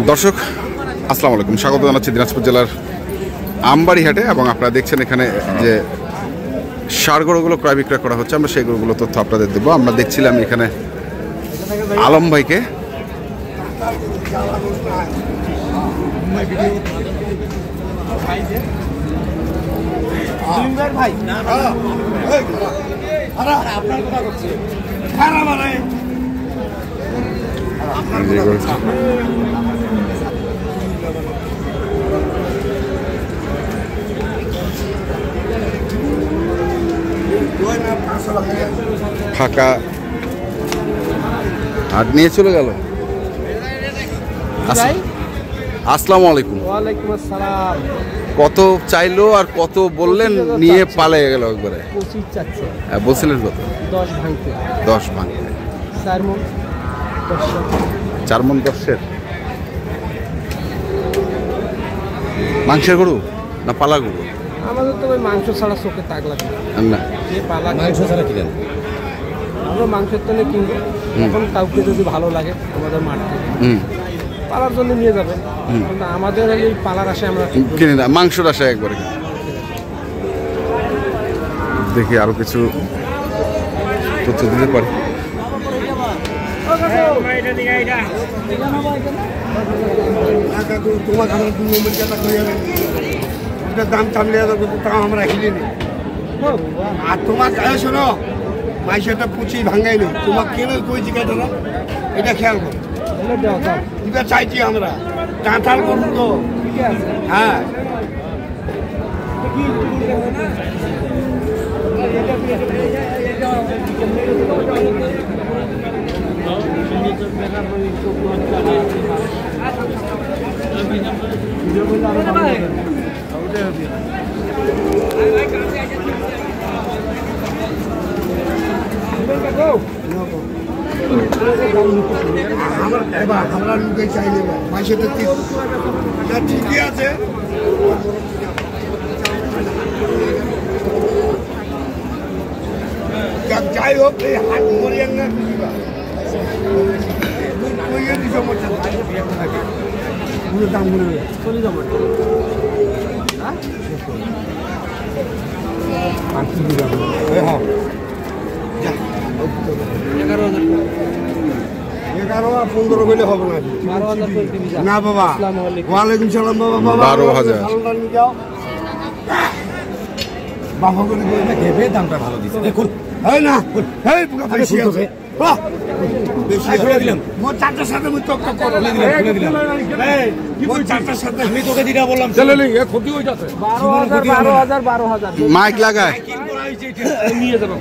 দর্শক আসসালামু আলাইকুম, স্বাগত জানাচ্ছি দিনাজপুর জেলার আমবাড়ি হাটে। এবং আপনারা দেখছেন এখানে যে ষাঁড় গরুগুলো ক্রয় বিক্রয় করা হচ্ছে, আমরা সেই গরুগুলো তথ্য আপনাদের দেবো। আমরা দেখছিলাম এখানে আলম ভাইকে। ফাঁকা হাট নিয়ে চলে গেল। আসসালামু আলাইকুম। ওয়ালাইকুম আসসালাম। কত চাইলো আর কত বললেন? নিয়ে পালে গেল একবারে। 25 চাচ্ছে। হ্যাঁ, বলছিলেন কত? 10 ভাঙতে। 10 ভাঙতে। 4 মণ 4 মণ 10-এর মাংসের গরু না পালা গরু? আমাদের তো ওই মাংস ছাড়া চোখে তাক লাগে না। যে পালা মাংস ছাড়া কিনেন? আমরা মাংসের তো কিনবো। এখন কাউকে যদি ভালো লাগে আমাদের মাঠ পালার জন্য নিয়ে যাবে, কিন্তু আমাদের এই পালার আশায় আমরা কিনি না, মাংসর আশায় একবারে। দেখি আরো কিছু তথ্য দিতে পারি। দাম চামলে তাও আমরা হিলিনি। আর তোমার গায়ে শোনো মাইসেটা পুচি ভাঙাইনি, তোমার কেন কই জিজ্ঞাসা না, এটা খেয়াল করো। এটা চাইছি আমরা কাঁঠাল করবো তো। হ্যাঁ, আমরা লুকে চাইলে মাইসেটা ঠিকই আছে। যাই হোক, এই হাট মরিয়ান না দাম মনে চলে যাবো। 11-15 বলে হবে না। 12,000 না বাবা। ওয়ালাইকুম সালাম বাবা। 12,000 বাবা বলে ভেবে দামটা ভালো দিচ্ছে দেখুন। এই না, এই পোকা বেশি আছে। বেশি করে দিলাম। মোর চারটার সাথে আমি তক করে দিলাম। এই মোর চারটার সাথে আমি তোকে দিটা বললাম। চলে নি, এ ক্ষতি হই যাচ্ছে। 12,000 মাইক লাগায় নিয়ে যাব।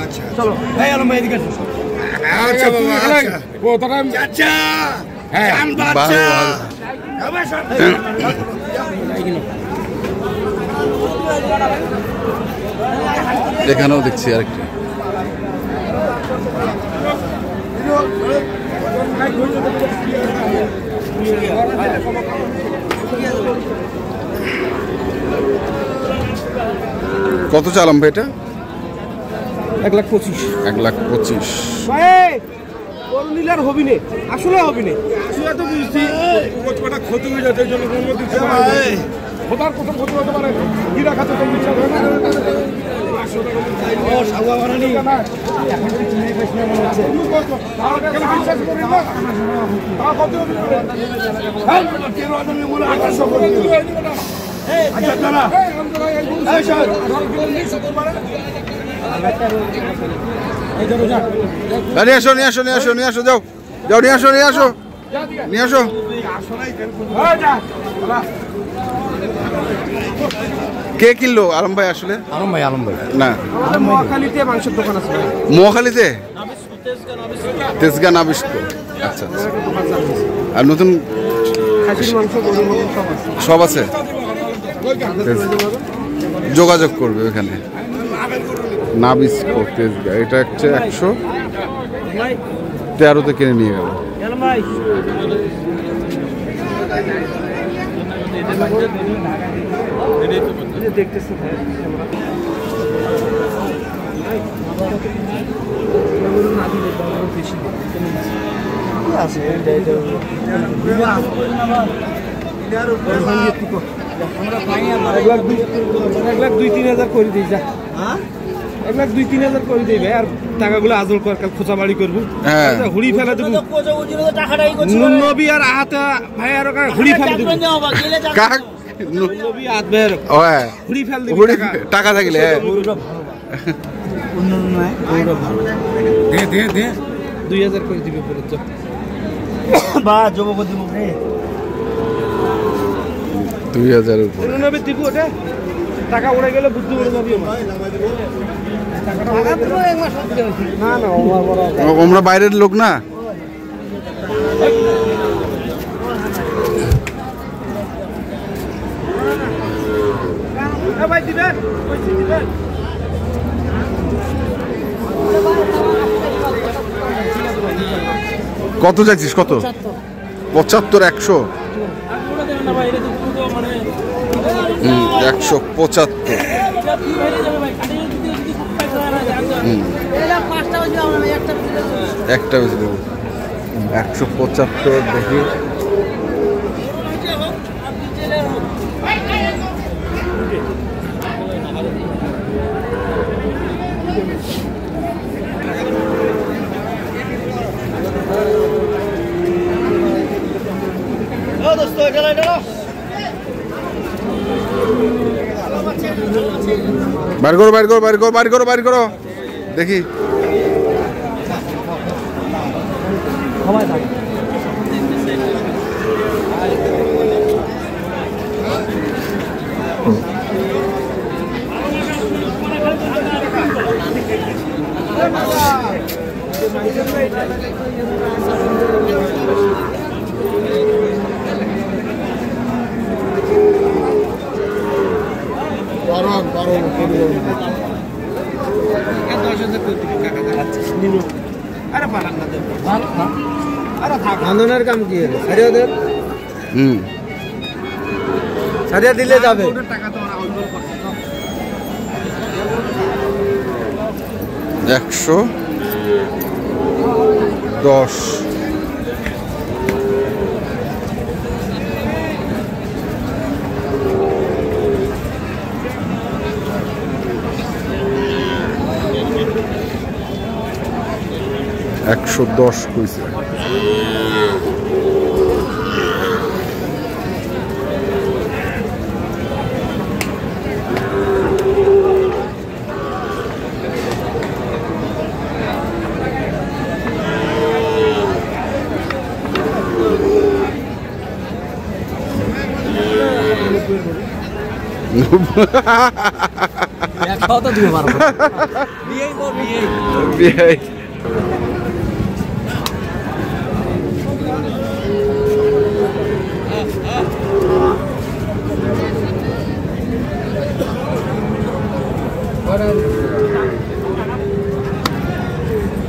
আচ্ছা চলো, এই আলম ভাই এদিকে আসো। আচ্ছা বাবা, আচ্ছা কোথাটা চাচা। হ্যাঁ, আম বাচ্চা আবার সাথে এখানেও দেখছি আরেকটা। কত চালাম ভাই এটা? 1,25,000। 1,25,000। ভাই কোন নিলার হবি নে, আসলে হবি নে। আসলে তো বুঝছি কতটা ক্ষতি হয়ে যাচ্ছে, এই জন্য কোনো দিতে পারে। খোদার কত ক্ষতি হতে পারে, গিরা খাতে তো বিশ্বাস হয় না। ও সাগা বানানি এখন কি চিনি পেছ না মনে হচ্ছে। তার কেন বিশ্বাস করি না? তা কত হবে? হ্যাঁ, 13,000 এর মূল্য 800 করে দিল। আচ্ছা দাঁড়া, এই স্যার নিয়ে আসো নিয়ে আসো নিয়ে আসো নিয়ে আসো, যাও যাও নিয়ে আসো নিয়ে আসো নিয়ে আসো। কে কিনলো আলম ভাই? আসলে আলম ভাই না, মহাখালীতে মাংসের দোকান আছে। মহাখালীতে তেজগা নাবিস্ক। আচ্ছা, আর নতুন খাসির মাংস, গরুর মাংস সব আছে। যোগাযোগ করবে ওখানে। নাবিস্ক তেজগা, এটা হচ্ছে 113-তে কিনে নিয়ে গেল। দেখতেছি লাখ 2-3 করে দিই যা, 1,00,000-2,000 করে দিই ভাই, আর টাকাগুলো আজল কর, কাল খোঁচা বাড়ি করবো, হুড়ি ফেলে দেবো নবী আর আহাতে ভাই, আর হুড়ি ফেলে দেবো নবী আত ভাই, হুড়ি ফেল দেবো টাকা থাকলে। 2,000 করে দিবে পরে তো বা জমা করে দিব রে 2,000 উপর নবী দিব ওটা, টাকা উড়ে গেলে বুদ্ধি উড়ে যাবে না না, আমরা বাইরের লোক না। ভাই দিবেন, দিবেন কত যাচ্ছিস? কত? 75, 100, 175। একটা বেশি দেবো 175 দেখি। বাইর করো, বাইর করো, বাইর করো, বাইর করো, বাইর করো, দেখি। আন্দোলনের কাম কি সারিয়া দেন, সারিয়া দিলে যাবে। 110 110 কইছে। বিয়ে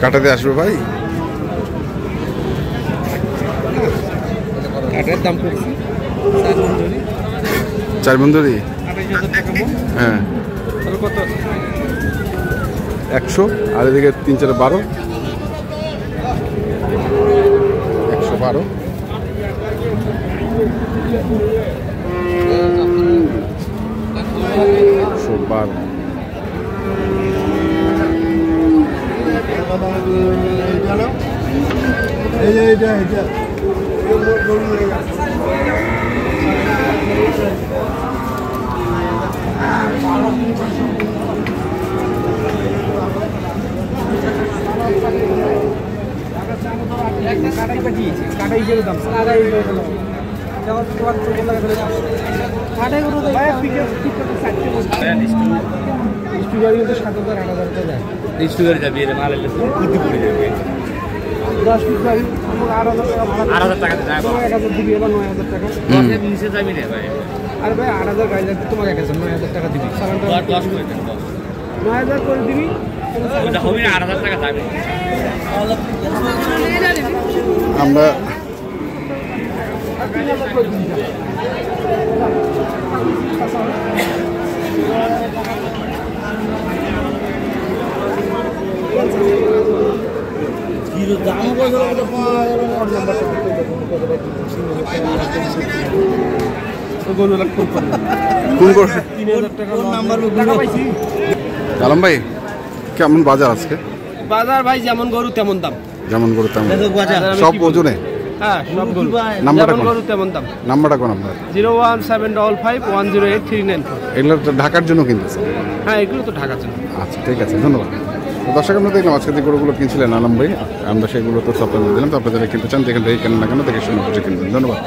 কাটাতে আসবে ভাই, কাঠের দাম করছি 4 বন্ধুরি। 28,000 টাকা। হ্যাঁ কত? 100, আর এদিকে 3, 4, 12, 112। কাটা হিসেবে দাম কিন্তু 7,000 8,000 যায়। 10 ফিট গাড়ি 8,000 টাকা যায়, 1,000 দিবি, এবার 9,000 টাকা নিচে যাবি রে ভাই। আর ভাই 8,000 গাড়ি লাগবে তোমার কাছে, 9,000 টাকা দিবি, 9,000 করে দিবি, হবে না 8,000 টাকা যাবে। আমরা দাম ওর নাম্বারটা গরু লাগবে কোন গরু? 3000 টাকা নাম্বার টাকা পাইছি। আলম ভাই কেমন বাজার আজকে? বাজার ভাই যেমন গরু তেমন দাম। যেমন গরু তেমন বাজার আমি সব কি বলবো? ওজনে? হ্যাঁ সব গরু নাম্বারটা যেমন কোন? গরু তেমন দাম। নাম্বারটা কোন আপনার? 01755108394। এগুলো তো ঢাকার জন্য কিনতেছে? হ্যাঁ এগুলো তো ঢাকার জন্য। আচ্ছা ঠিক আছে, ধন্যবাদ। তো দর্শক আমরা দেখলাম আজকে যে গরুগুলো কিনছিলেন আলম ভাই, আমরা সেগুলো তো আপনাদের দিলাম। তো আপনারা কিনতে চান যেখান থেকে কেনেন না কেন দেখে শুনে বুঝে কিনবেন। ধন্যবাদ।